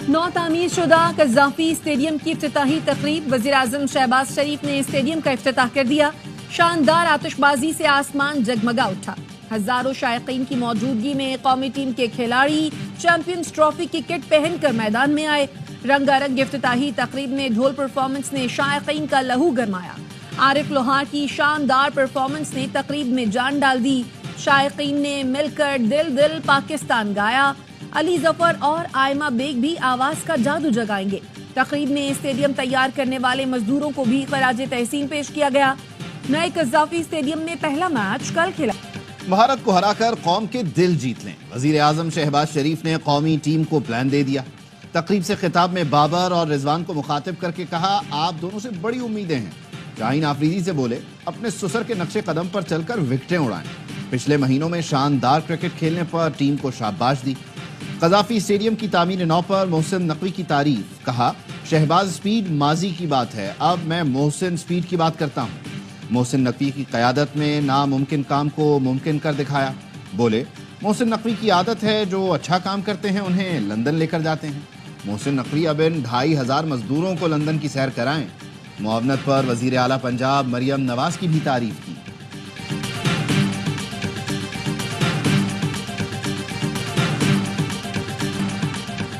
नौ तामीर शुदा Gaddafi stadium की इफ्तिताही तकरीब। वज़ीर-ए-आज़म शहबाज शरीफ ने स्टेडियम का इफ्तिताह कर दिया। शानदार आतिशबाजी से आसमान जगमगा उठा। हजारों शायकीन की मौजूदगी में कौमी टीम के खिलाड़ी चैंपियंस ट्रॉफी की किट पहनकर मैदान में आए। रंगारंग इफ्तिताही तकरीब में ढोल परफॉर्मेंस ने शायकीन का लहू गरमाया। आरिफ लोहार की शानदार परफॉर्मेंस ने तकरीब में जान डाल दी। शायकीन ने मिलकर दिल दिल पाकिस्तान गाया। अली जफर और आयमा बेग भी आवाज का जादू जगाएंगे। तकरीब में स्टेडियम तैयार करने वाले मजदूरों को भी खराज तहसीन पेश किया गया। नए कज़ाफी स्टेडियम में पहला मैच कल खेला। भारत को हराकर कौम के दिल जीत लें, वज़ीर-ए-आज़म शहबाज शरीफ ने कौमी टीम को प्लान दे दिया। तकरीब से खिताब में बाबर और रिजवान को मुखातिब करके कहा, आप दोनों से बड़ी उम्मीदें हैं। शाहीन आफरीदी से बोले, अपने सुसर के नक्शे कदम पर चलकर विकेटें उड़ाएं। पिछले महीनों में शानदार क्रिकेट खेलने पर टीम को शाबाश दी। कज़ाफी स्टेडियम की तामीर नौ पर मोहसिन नकवी की तारीफ। कहा, शहबाज स्पीड माजी की बात है, अब मैं मोहसिन स्पीड की बात करता हूँ। मोहसिन नकवी की क़यादत में नामुमकिन काम को मुमकिन कर दिखाया। बोले, मोहसिन नकवी की आदत है, जो अच्छा काम करते हैं उन्हें लंदन लेकर जाते हैं। मोहसिन नकवी अब इन 2500 मजदूरों को लंदन की सैर कराएं। मुआवनत पर वज़ीर आला पंजाब मरियम नवाज की भी तारीफ की।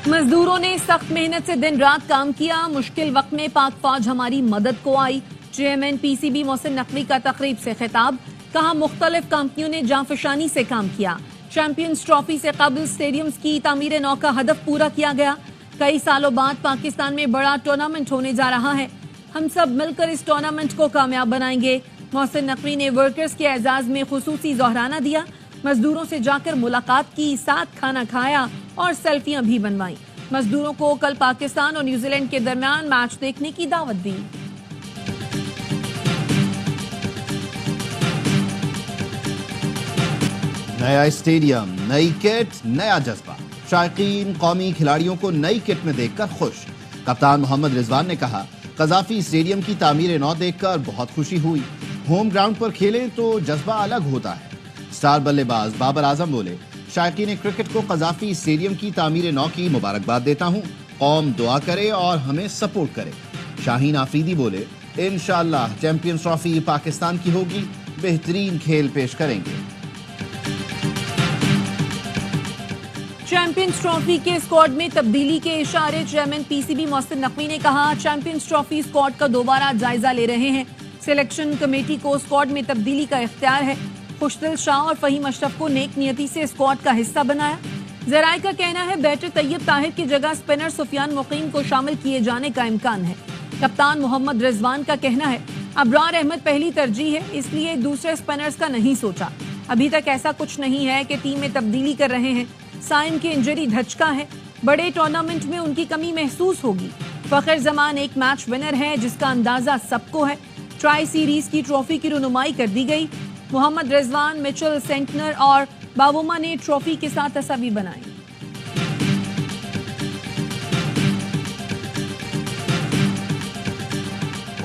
मजदूरों ने सख्त मेहनत से दिन रात काम किया। मुश्किल वक्त में पाक फौज हमारी मदद को आई। चेयरमैन पीसीबी मोहसिन नकवी का तकरीब से खिताब। कहा, मुख्तलिफ कंपनियों ने जांफशानी से काम किया। चैंपियंस ट्रॉफी से कबल स्टेडियम्स की तामीर नौ का हदफ पूरा किया गया। कई सालों बाद पाकिस्तान में बड़ा टूर्नामेंट होने जा रहा है। हम सब मिलकर इस टूर्नामेंट को कामयाब बनाएंगे। मोहसिन नकवी ने वर्कर्स के एजाज में खुसूसी जोहराना दिया। मजदूरों से जाकर मुलाकात की, साथ खाना खाया और सेल्फियां भी बनवाई। मजदूरों को कल पाकिस्तान और न्यूजीलैंड के दरमियान मैच देखने की दावत दी। नया स्टेडियम, नई किट, नया जज्बा। शायकीन कौमी खिलाड़ियों को नई किट में देखकर खुश। कप्तान मोहम्मद रिजवान ने कहा, कज़ाफी स्टेडियम की तामीर नौ देखकर बहुत खुशी हुई। होम ग्राउंड पर खेले तो जज्बा अलग होता है। स्टार बल्लेबाज बाबर आजम बोले, शायकीन क्रिकेट को कज़ाफी स्टेडियम की तामीर नौ की मुबारकबाद देता हूँ। कौम दुआ करे और हमें सपोर्ट करे। शाहीन आफरीदी बोले, इंशाअल्लाह चैंपियंस ट्रॉफी पाकिस्तान की होगी, बेहतरीन खेल पेश करेंगे। चैंपियंस ट्रॉफी के स्क्वाड में तब्दीली के इशारे। चेयरमैन पीसीबी मोहसिन नकवी ने कहा, चैंपियंस ट्रॉफी स्क्वाड का दोबारा जायजा ले रहे हैं। सिलेक्शन कमेटी को स्क्वाड में तब्दीली का इख्तियार है। खुशदिल शाह और फहीम अशरफ को नेक नियति से स्क्वाड का हिस्सा बनाया। जराये का कहना है, बैटर तैयब ताहिर की जगह स्पिनर सुफियान मुकीम को शामिल किए जाने का इम्कान है। कप्तान मोहम्मद रिजवान का कहना है, अबरार अहमद पहली तरजीह है, इसलिए दूसरे स्पिनर्स का नहीं सोचा। अभी तक ऐसा कुछ नहीं है कि टीम में तब्दीली कर रहे हैं। साइम की इंजरी धचका है, बड़े टूर्नामेंट में उनकी कमी महसूस होगी। फखर जमान एक मैच विनर है, जिसका अंदाजा सबको है। ट्राई सीरीज की ट्रॉफी की रुनुमाई कर दी गई। मोहम्मद रिजवान, मिचेल सेंटनर और बाबूमा ने ट्रॉफी के साथ तस्वीर बनाई।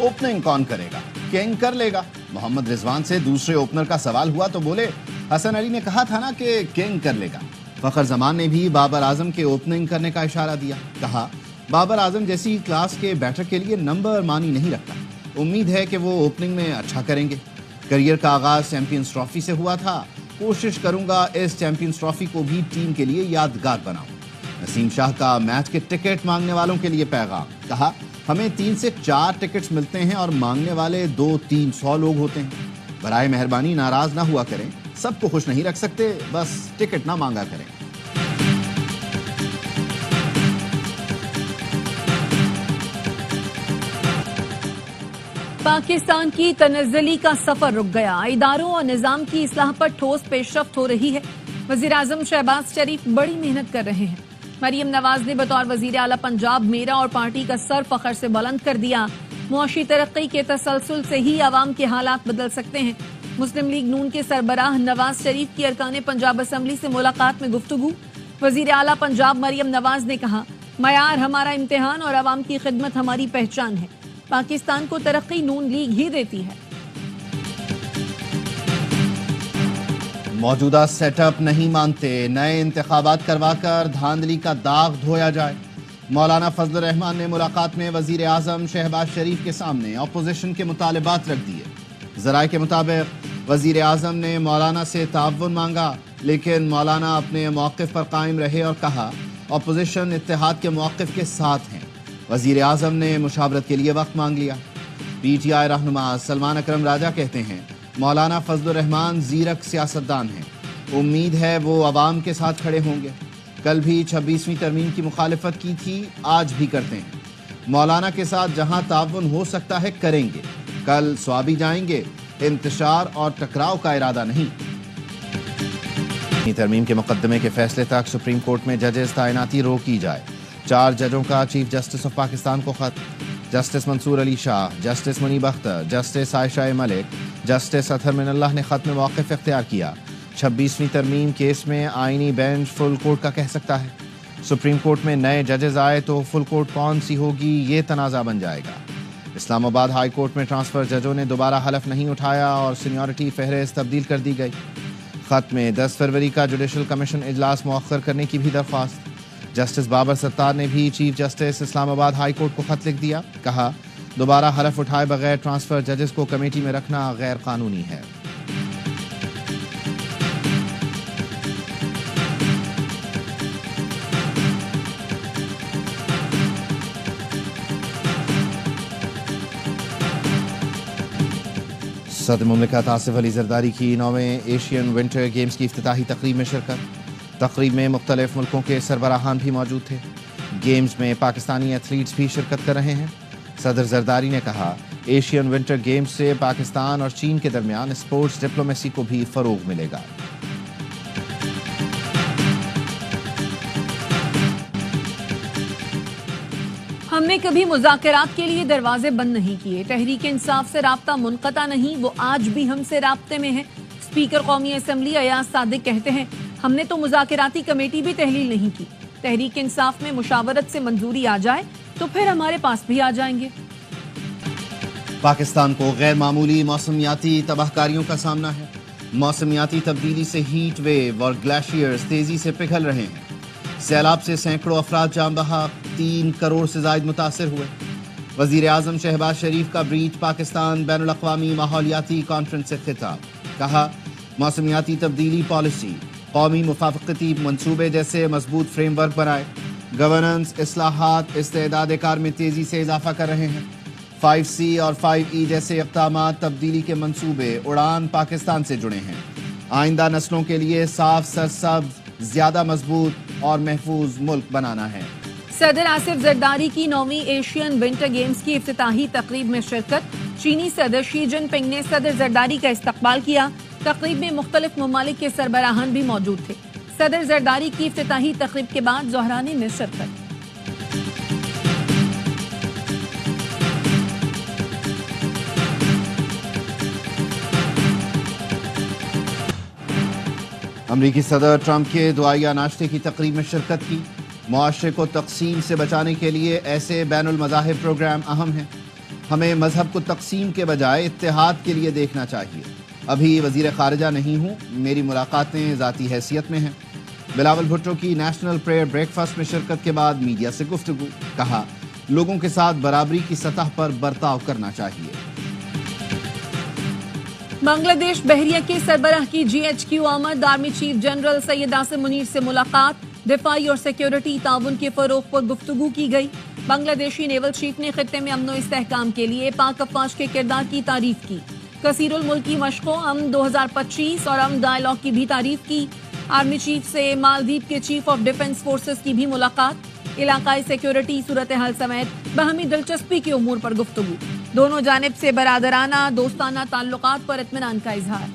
ओपनिंग कौन करेगा? किंग कर लेगा। मोहम्मद रिजवान से दूसरे ओपनर का सवाल हुआ तो बोले, हसन अली ने कहा था ना कि किंग कर लेगा। फखर जमान ने भी बाबर आजम के ओपनिंग करने का इशारा दिया। कहा, बाबर आजम जैसी क्लास के बैटर के लिए नंबर मानी नहीं रखता। उम्मीद है कि वो ओपनिंग में अच्छा करेंगे। करियर का आगाज चैंपियंस ट्रॉफी से हुआ था। कोशिश करूंगा इस चैंपियंस ट्रॉफी को भी टीम के लिए यादगार बनाऊं। नसीम शाह का मैच के टिकट मांगने वालों के लिए पैगाम। कहा, हमें 3 से 4 टिकट्स मिलते हैं और मांगने वाले 200-300 लोग होते हैं। बराए मेहरबानी नाराज ना हुआ करें, सबको खुश नहीं रख सकते, बस टिकट ना मांगा करें। पाकिस्तान की तनज़्ज़ुली का सफर रुक गया। इदारों और निज़ाम की इस्लाह पर ठोस पेशरफ्त हो रही है। वज़ीर-ए-आज़म शहबाज शरीफ बड़ी मेहनत कर रहे हैं। मरियम नवाज ने बतौर वज़ीर आला पंजाब मेरा और पार्टी का सर फखर से बुलंद कर दिया। मुआशी तरक्की के तसलसल से ही आवाम के हालात बदल सकते हैं। मुस्लिम लीग नून के सरबराह नवाज शरीफ की अरकान पंजाब असम्बली से मुलाकात में गुफ्तगू। वज़ीर आला पंजाब मरियम नवाज ने कहा, मयार हमारा इम्तिहान और आवाम की खिदमत हमारी पहचान है। पाकिस्तान को तरक्की नून लीग ही देती है। मौजूदा सेटअप नहीं मानते, नए इंतखाबात करवाकर धांधली का दाग धोया जाए। مولانا فضل الرحمان نے ملاقات میں وزیر اعظم شہباز شریف کے سامنے اپوزیشن کے مطالبات رکھ دیے۔ ذرائع کے مطابق وزیر اعظم نے مولانا سے تعاون مانگا، لیکن مولانا اپنے موقف پر قائم رہے اور کہا اپوزیشن اتحاد کے موقف کے ساتھ ہیں۔ وزیر اعظم نے مشاورت کے لیے وقت مانگ لیا۔ پی ٹی آئی رہنما سلمان اکرم راجہ کہتے ہیں مولانا فضل الرحمان زیرک سیاستدان ہیں، امید ہے وہ عوام کے ساتھ کھڑے ہوں گے۔ کل بھی 26ویں ترمیم کی مخالفت کی تھی، آج بھی کرتے ہیں۔ مولانا کے ساتھ جہاں تعاون ہو سکتا ہے کریں گے، کل سوابی جائیں گے، انتشار اور ٹکراؤ کا ارادہ نہیں۔ ترمیم کے مقدمے کے فیصلے تک سپریم کورٹ میں ججز تعیناتی روک کی جائے۔ 4 ججوں کا چیف جسٹس آف پاکستان کو خط۔ جسٹس منصور علی شاہ، جسٹس منیب اختر، جسٹس عائشہ ملک، جسٹس اطہر من اللہ نے خط میں موقف اختیار کیا۔ 26ویں ترمیم کیس میں آئینی بینچ فل کورٹ کا کہہ سکتا ہے۔ سپریم کورٹ میں نئے ججز آئے تو فل کورٹ کون سی ہوگی، یہ تنازع بن جائے گا۔ اسلام آباد ہائی کورٹ میں ٹرانسفر ججوں نے دوبارہ حلف نہیں اٹھایا اور سینیورٹی فہرست تبدیل کر دی گئی۔ خط میں 10 فروری کا جوڈیشل کمیشن اجلاس مؤخر کرنے کی بھی درخواست۔ جسٹس بابر ستار نے بھی چیف جسٹس اسلام آباد ہائی کورٹ کو خط لکھ دیا، کہا دوبارہ حلف اٹھائے بغیر ٹرانسفر ججز کو کمیٹی میں رکھنا غیر قانونی ہے۔ صدر مملکت آصف علی زرداری کی 9ویں ایشین ونٹر گیمز کی افتتاحی تقریب میں شرکت۔ تقریب میں مختلف ملکوں کے سربراہان بھی موجود تھے۔ گیمز میں پاکستانی ایتھلیٹس بھی شرکت کر رہے ہیں۔ صدر زرداری نے کہا ایشین ونٹر گیمز سے پاکستان اور چین کے درمیان اسپورٹس ڈپلومیسی کو بھی فروغ ملے گا۔ ہم نے کبھی مذاکرات کے لیے دروازے بند نہیں کیے، تحریک انصاف سے رابطہ منقطع نہیں، وہ آج بھی ہم سے رابطے میں ہے۔ اسپیکر قومی اسمبلی ایاز صادق کہتے ہیں ہم نے تو مذاکراتی کمیٹی بھی تحلیل نہیں کی، تحریک انصاف میں مشاورت سے منظوری آ جائے تو پھر ہمارے پاس بھی آ جائیں گے۔ پاکستان کو غیر معمولی موسمیاتی تباہ کاریوں کا سامنا ہے۔ موسمیاتی تبدیلی سے ہیٹ ویو اور گلیشیئرز تیزی سے پگھل رہے ہیں۔ سیلاب سے سینکڑوں افراد جان بحق، 3 کروڑ سے زائد متاثر ہوئے۔ وزیر اعظم شہباز شریف کا بریچ پاکستان بین الاقوامی ماحولیاتی کانفرنس سے خطاب، کہا موسمیاتی تبدیلی پالیسی، قومی مفاقتی منصوبے جیسے مضبوط فریم ورک بنائے۔ گورننس، اصلاحات استعداد کار میں تیزی سے اضافہ کر رہے ہیں۔ 5C اور 5E جیسے اقدامات تبدیلی کے منصوبے اڑان پاکستان سے جڑے ہیں۔ آئندہ نسلوں کے لیے صاف، سرسبز، زیادہ مضبوط اور محفوظ ملک بنانا ہے۔ صدر آصف زرداری کی 9ویں ایشین ونٹر گیمز کی افتتاحی تقریب میں شرکت۔ چینی صدر شی جن پنگ نے صدر زرداری کا استقبال کیا۔ تقریب میں مختلف ممالک کے سربراہان بھی موجود تھے۔ صدر زرداری کی افتتاحی تقریب کے بعد زہرانے میں شرکت۔ امریکی صدر ٹرمپ کے دعائیہ ناشتے کی تقریب میں شرکت کی۔ معاشرے کو تقسیم سے بچانے کے لیے ایسے بین المذاہب پروگرام اہم ہیں۔ ہمیں مذہب کو تقسیم کے بجائے اتحاد کے لیے دیکھنا چاہیے۔ ابھی وزیر خارجہ نہیں ہوں، میری ملاقاتیں ذاتی حیثیت میں ہیں۔ بلاول بھٹو کی نیشنل پریئر بریک فاسٹ میں شرکت کے بعد میڈیا سے گفتگو، کہا لوگوں کے ساتھ برابری کی سطح پر برتاؤ کرنا چاہیے۔ بنگلہ دیش بحریہ کے سربراہ کی GHQ آمد۔ Army chief general Syed Asim Munir سے ملاقات، دفاعی اور سیکیورٹی تعاون کے فروغ پر گفتگو کی گئی۔ بنگلہ دیشی نیول چیف نے خطے میں امن و استحکام کے لیے پاک افواج کے کردار کی تعریف کی۔ کثیر الملکی مشقوں امن 2025 اور امن ڈائیلاگ کی بھی تعریف کی۔ آرمی چیف سے مالدیپ کے چیف آف ڈیفنس فورسز کی بھی ملاقات۔ علاقائی سیکیورٹی صورتحال سمیت باہمی دلچسپی کے امور پر گفتگو۔ دونوں جانب سے برادرانہ دوستانہ تعلقات پر اطمینان کا اظہار۔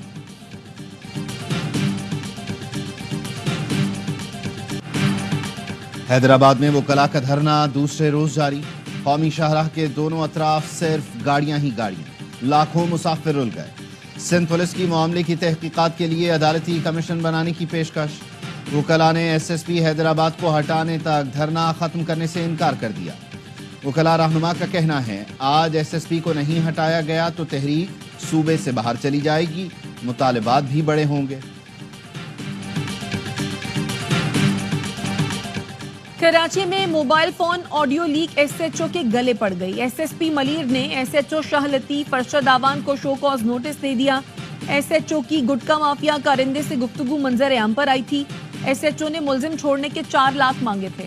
حیدرآباد میں وکلاء کا دھرنا دوسرے روز جاری۔ قومی شاہراہ کے دونوں اطراف صرف گاڑیاں ہی گاڑیاں، لاکھوں مسافر رل گئے۔ سندھ پولیس کی معاملے کی تحقیقات کے لیے عدالتی کمیشن بنانے کی پیشکش۔ وکلاء نے SSP حیدرآباد کو ہٹانے تک دھرنا ختم کرنے سے انکار کر دیا۔ وکلاء رہنما کا کہنا ہے آج SSP کو نہیں ہٹایا گیا تو تحریک صوبے سے باہر چلی جائے گی، مطالبات بھی بڑے ہوں گے۔ कराची में mobile phone audio leak SHO के गले पड़ गई। एसएसपी मलीर ने एसएचओ शाह लतीफ अरशद आवान को शो कॉज नोटिस दे दिया। एसएचओ की गुटखा माफिया कारिंदे से गुफ्तगू मंजर आम पर आई थी। एसएचओ ने मुलजिम छोड़ने के 4 लाख मांगे थे।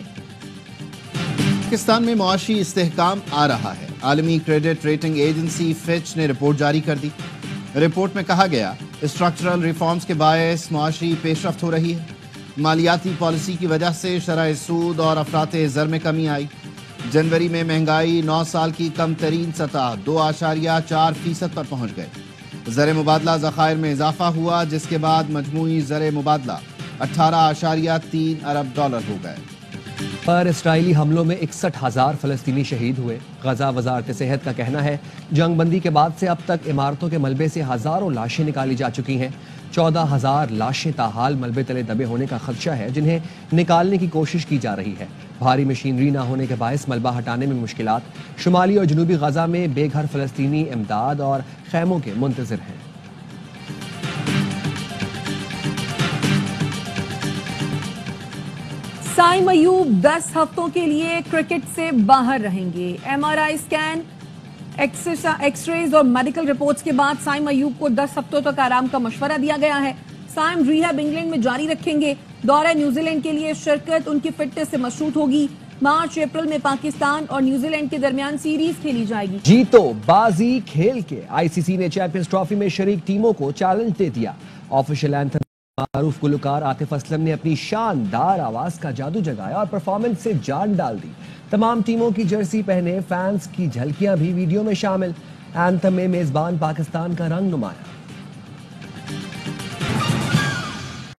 पाकिस्तान में मुआशी इस्तेहकाम आ रहा है। आलमी क्रेडिट रेटिंग एजेंसी फिच ने रिपोर्ट जारी कर दी। रिपोर्ट में कहा गया स्ट्रक्चरल रिफॉर्म्स के बायस मुआशी पेशरफ्त हो रही है। मालियाती पॉलिसी की वजह से शरह सूद और अफराते ज़र में कमी आई। जनवरी में महंगाई 9 साल की कम तरीन सतह 2.4% पर पहुंच गए। ज़र मुबादला ज़खायर में इजाफा हुआ, जिसके बाद मजमूई ज़र मुबादला 18.3 अरब डॉलर हो गए। पर इसराइली हमलों में 61,000 फलस्तीनी शहीद हुए। गजा वजारत सेहत का कहना है जंग बंदी के बाद से अब तक इमारतों के मलबे से हज़ारों लाशें निकाली जा चुकी हैं। 14,000 लाशें ताहाल मलबे तले दबे होने का खदशा है, जिन्हें निकालने की कोशिश की जा रही है। भारी मशीनरी न होने के बायस मलबा हटाने में मुश्किलात। शुमाली और जनूबी गजा में बेघर फलस्तीनी इमदाद और खैमों के मुंतज़िर हैं। साइम अयूब 10 हफ्तों के लिए क्रिकेट से बाहर रहेंगे। एमआरआई स्कैन, एक्सरेज और मेडिकल रिपोर्ट्स के बाद साइम अयूब को 10 हफ्तों तक आराम का मशवरा दिया गया है। साइम रिहैब इंग्लैंड में जारी रखेंगे। दौरा न्यूजीलैंड के लिए शिरकत उनकी फिटनेस से मशरूत होगी। मार्च अप्रैल में पाकिस्तान और न्यूजीलैंड के दरमियान सीरीज खेली जाएगी। जीतो बाजी खेल के आईसीसी ने चैंपियंस ट्रॉफी में शरीक टीमों को चैलेंज दे दिया। ऑफिशियल एंथम मारूफ गुलकार आतिफ असलम ने अपनी शानदार आवाज का जादू जगाया और परफॉर्मेंस से जान डाल दी। तमाम टीमों की जर्सी पहने फैंस की झलकियां भी वीडियो में शामिल। एंथम में मेजबान पाकिस्तान का रंग नुमाया।